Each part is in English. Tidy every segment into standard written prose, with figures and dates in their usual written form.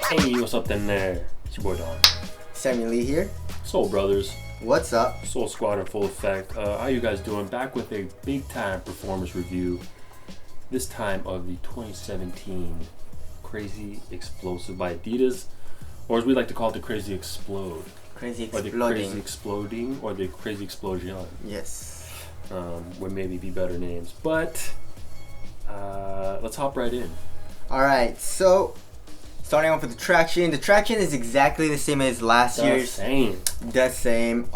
Hey, what's up in there? It's your boy Don. Samuel Lee here. Soul Brothers. What's up? Soul Squad in full effect. How you guys doing? Back with a big time performance review. This time of the 2017 Crazy Explosive by Adidas. Or as we like to call it, the Crazy Explode. Crazy Or exploding. the Crazy Exploding or the Crazy Explosion. Yes. Would maybe be better names. But let's hop right in. Alright, so starting off with the traction. The traction is exactly the same as last year's. Same. The same.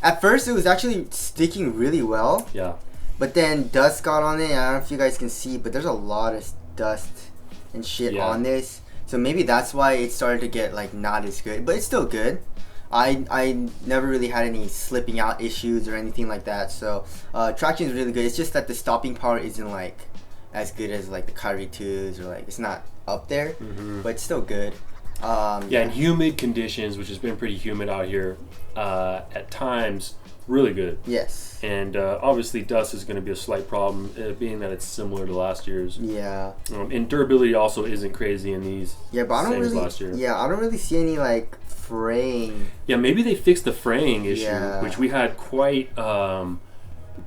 At first it was actually sticking really well. Yeah. But then dust got on it. I don't know if you guys can see, but there's a lot of dust and shit on this. So maybe that's why it started to get like not as good. But it's still good. I never really had any slipping out issues or anything like that. So traction is really good. It's just that the stopping power isn't like as good as like the Kyrie 2s, or like it's not up there, but it's still good. In humid conditions, which has been pretty humid out here at times, really good. Yes. And obviously dust is going to be a slight problem, being that it's similar to last year's. Yeah. And durability also isn't crazy in these. Yeah, but I don't really. Last year. Yeah, I don't really see any like fraying. Yeah, maybe they fixed the fraying issue, Yeah. which we had quite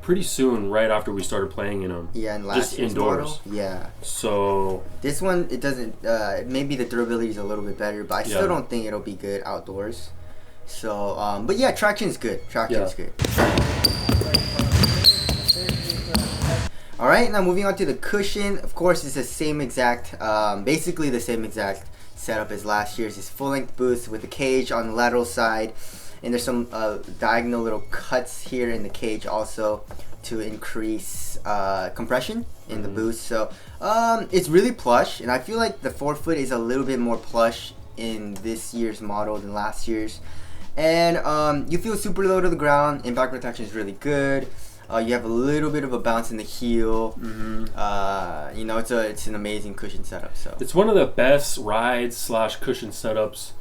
pretty soon, right after we started playing in them. Yeah, and last just year's indoors. model. Yeah. So This one, it doesn't. Maybe the durability is a little bit better, but I still don't think it'll be good outdoors. So, but yeah, traction's good. Traction's good. All right, now moving on to the cushion. Of course, it's the same exact, basically the same exact setup as last year's. It's full-length boost with the cage on the lateral side, and there's some diagonal little cuts here in the cage also to increase compression in the boost. So it's really plush, and I feel like the forefoot is a little bit more plush in this year's model than last year's. And you feel super low to the ground. Impact protection is really good. You have a little bit of a bounce in the heel. You know, it's an amazing cushion setup. So it's one of the best rides/cushion setups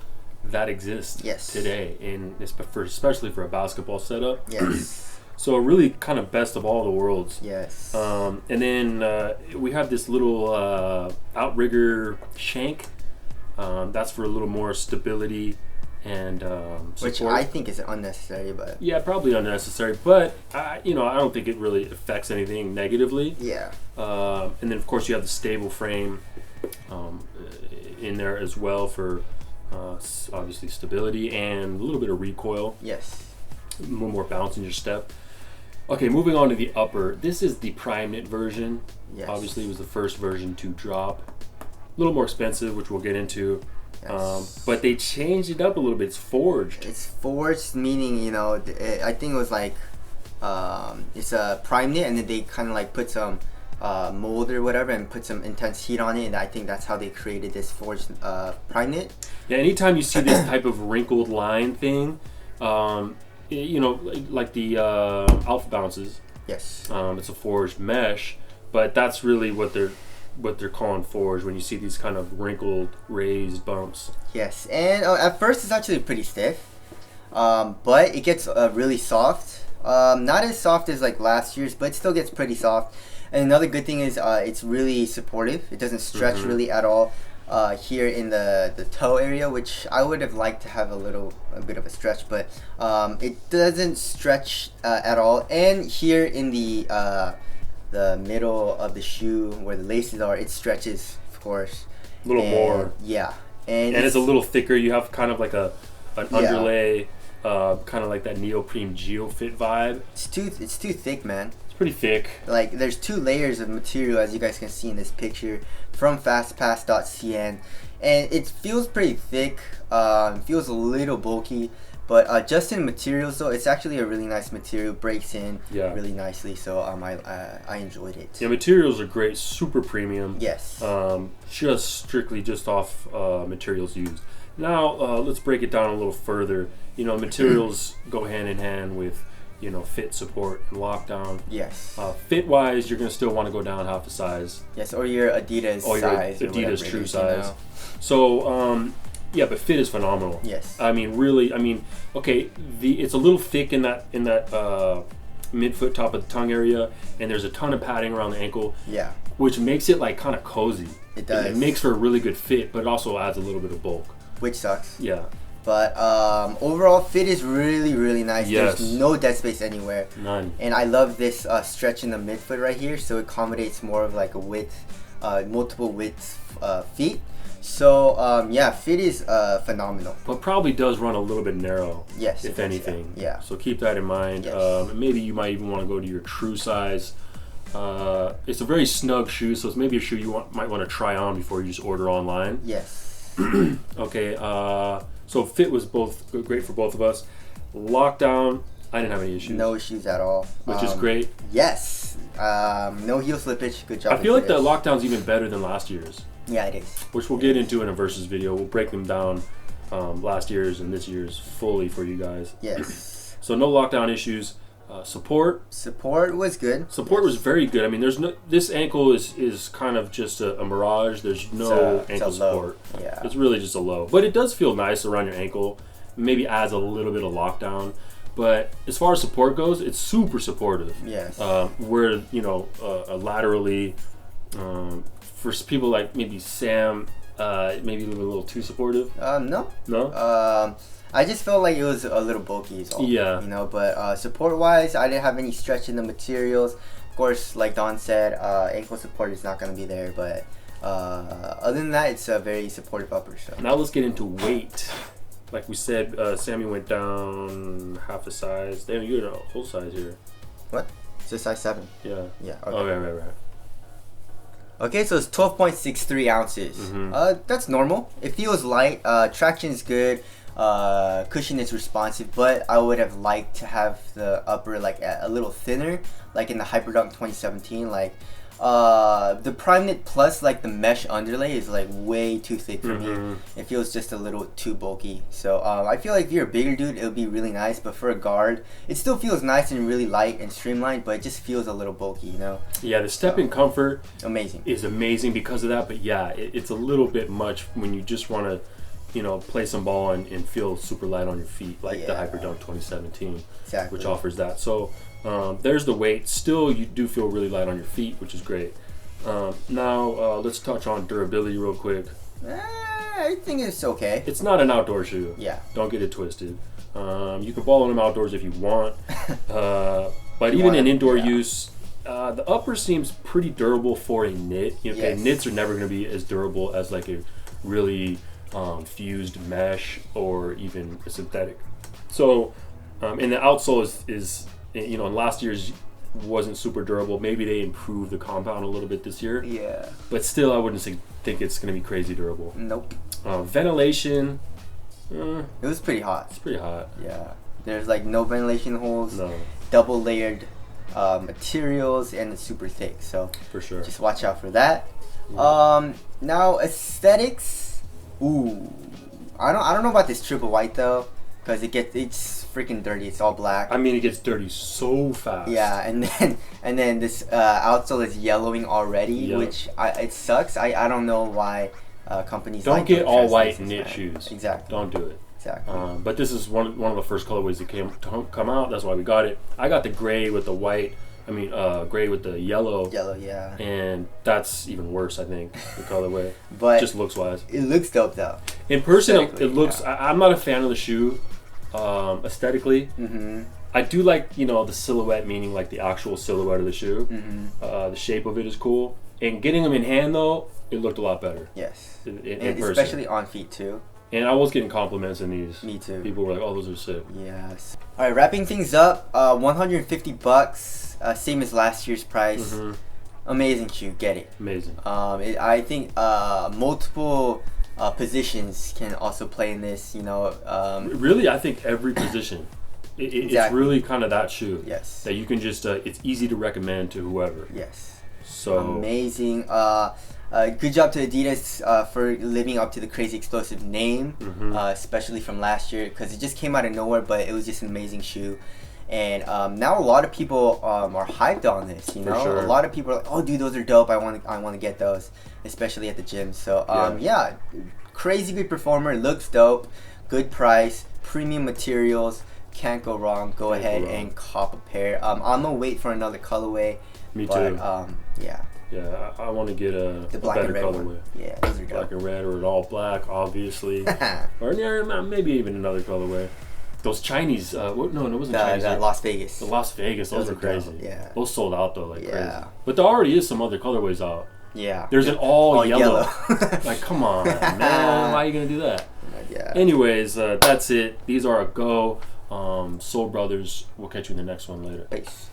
that exist today, and especially for a basketball setup. Yes. So really kind of best of all the worlds. Yes. And then we have this little outrigger shank. That's for a little more stability and support. Which I think is unnecessary, but yeah, probably unnecessary. But I don't think it really affects anything negatively. yeah. And then of course you have the stable frame in there as well for obviously stability and a little bit of recoil. Yes. A little more bounce in your step. Okay, moving on to the upper. This is the Primeknit version. Yes. Obviously, it was the first version to drop. A little more expensive, which we'll get into. Yes. But they changed it up a little bit. It's forged. It's forged, meaning, you know, I think it was like it's a Primeknit, and then they kind of like put some mold or whatever and put some intense heat on it, and I think that's how they created this forged Primeknit. Yeah, anytime you see this type of wrinkled line thing, you know, like the Alpha Bounces. Yes. It's a forged mesh, but that's really what they're calling forged when you see these kind of wrinkled, raised bumps. Yes, and at first it's actually pretty stiff, but it gets really soft. Not as soft as like last year's, but it still gets pretty soft. And another good thing is it's really supportive. It doesn't stretch really at all here in the toe area, which I would have liked to have a bit of a stretch, but it doesn't stretch at all. And here in the middle of the shoe where the laces are, it stretches, of course. A little more. Yeah. And it's a little thicker. You have kind of like an underlay, kind of like that neoprene GeoFit vibe. It's too thick, man. It's pretty thick. Like, there's 2 layers of material, as you guys can see in this picture, from fastpass.cn, and it feels pretty thick. Feels a little bulky, but just in materials though, it's actually a really nice material. Breaks in really nicely, so I enjoyed it. Yeah, materials are great, super premium. Yes. Just strictly off materials used. Now let's break it down a little further. You know, materials go hand in hand with, you know, fit, support, and lockdown. Yes. Fit wise, you're gonna still want to go down half a size. Yes, or your Adidas size. Your Adidas true size. You know? So yeah, but fit is phenomenal. Yes. I mean, really. I mean, okay, it's a little thick in that midfoot, top of the tongue area, and there's a ton of padding around the ankle. Yeah. Which makes it like kind of cozy. It does. It makes for a really good fit, but it also adds a little bit of bulk. Which sucks. Yeah. But overall fit is really, really nice. Yes. There's no dead space anywhere. None. And I love this stretch in the midfoot right here, so it accommodates more of like a width, multiple width feet. So yeah, fit is phenomenal. But probably does run a little bit narrow. Yes. If anything. Yeah. So keep that in mind. Yes. Maybe you might even want to go to your true size. It's a very snug shoe, so it's maybe a shoe you might want to try on before you just order online. Yes. Okay. So fit was both great for both of us. Lockdown, I didn't have any issues. No issues at all. Which is great. Yes. No heel slippage. Good job. I feel like the lockdown's even better than last year's. Yeah, it is. Which we'll get into in a versus video. We'll break them down, last year's and this year's fully for you guys. Yes. So no lockdown issues. Support was good. Support was very good. I mean, there's no. This ankle is kind of just a mirage. There's no ankle support. Yeah. It's really just a low, but it does feel nice around your ankle. Maybe adds a little bit of lockdown. But as far as support goes, it's super supportive. Yes. Where laterally, for people like maybe Sam, maybe a little too supportive. No. No. I just felt like it was a little bulky is all. Yeah. But support-wise, I didn't have any stretch in the materials. Of course, like Don said, ankle support is not going to be there, but other than that, it's a very supportive upper. So. Now let's get into weight. Like we said, Sammy went down half a size. Damn, you're a full size here. What? It's a size 7. Yeah. Yeah. Okay. Oh, right. Okay, so it's 12.63 ounces. Mm-hmm. That's normal. It feels light. Traction is good. Cushion is responsive, but I would have liked to have the upper like a little thinner, like in the Hyperdunk 2017. Like the Primeknit Plus, like the mesh underlay is like way too thick for me. It feels just a little too bulky. So I feel like if you're a bigger dude, it would be really nice. But for a guard, it still feels nice and really light and streamlined, but it just feels a little bulky, you know? Yeah, the step in comfort is amazing because of that. But yeah, it's a little bit much when you just want to, play some ball and feel super light on your feet, like the Hyperdunk 2017, which offers that. So there's the weight. Still, you do feel really light on your feet, which is great. Now, let's touch on durability real quick. I think it's okay. It's not an outdoor shoe. Yeah. Don't get it twisted. You can ball on them outdoors if you want. But even in indoor use, the upper seems pretty durable for a knit. Knits are never going to be as durable as like a really fused mesh or even a synthetic. So, and the outsole is in last year's wasn't super durable. Maybe they improved the compound a little bit this year. Yeah. But still, I wouldn't think it's going to be crazy durable. Nope. Ventilation. It was pretty hot. It's pretty hot. Yeah. There's like no ventilation holes. No. Double layered materials, and it's super thick. So for sure. Just watch out for that. Yeah. Now aesthetics. Ooh, I don't know about this triple white though, because it's freaking dirty. It's all black. I mean, it gets dirty so fast. Yeah, and then this outsole is yellowing already, which it sucks. I don't know why companies don't get all white knit shoes. Exactly. Don't do it. Exactly. But this is one of the first colorways that come out. That's why we got it. I got the gray with the white. Gray with the yellow. Yellow, yeah. And that's even worse, I think, the colorway. But just looks wise. It looks dope though. In person, it looks. Yeah. I'm not a fan of the shoe, aesthetically. Mm-hmm. I do like the silhouette, meaning like the actual silhouette of the shoe. Mm-hmm. The shape of it is cool. And getting them in hand though, it looked a lot better. Yes. In person. Especially on feet too. And I was getting compliments in these. Me too. People were like, "Oh, those are sick." Yes. All right, wrapping things up. $150. Same as last year's price. Mm-hmm. Amazing shoe. Get it. Amazing. I think multiple positions can also play in this. Really, I think every position. It's really kind of that shoe. Yes. That you can just. It's easy to recommend to whoever. Yes. So amazing. Good job to Adidas for living up to the crazy explosive name, especially from last year, because it just came out of nowhere, but it was just an amazing shoe. And now a lot of people are hyped on this. Sure. A lot of people are like, "Oh, dude, those are dope. I want to get those, especially at the gym." So crazy good performer. Looks dope. Good price. Premium materials. can't go wrong. Go ahead and cop a pair. I'm gonna wait for another colorway. Me too. Yeah. Yeah, I want to get a black better and red colorway. one. Yeah, those are dope. Black and red, or an all black, obviously. Or yeah, maybe even another colorway. Those Chinese, no, it wasn't Chinese. Las Vegas. The Las Vegas, those are crazy. Dope. Yeah. Those sold out though, like Yeah. crazy. But there already is some other colorways out. Yeah. There's an all yellow. yellow. Like, come on, man. Why are you going to do that? Yeah. Anyways, that's it. These are a go. Soul Brothers. We'll catch you in the next one later. Peace.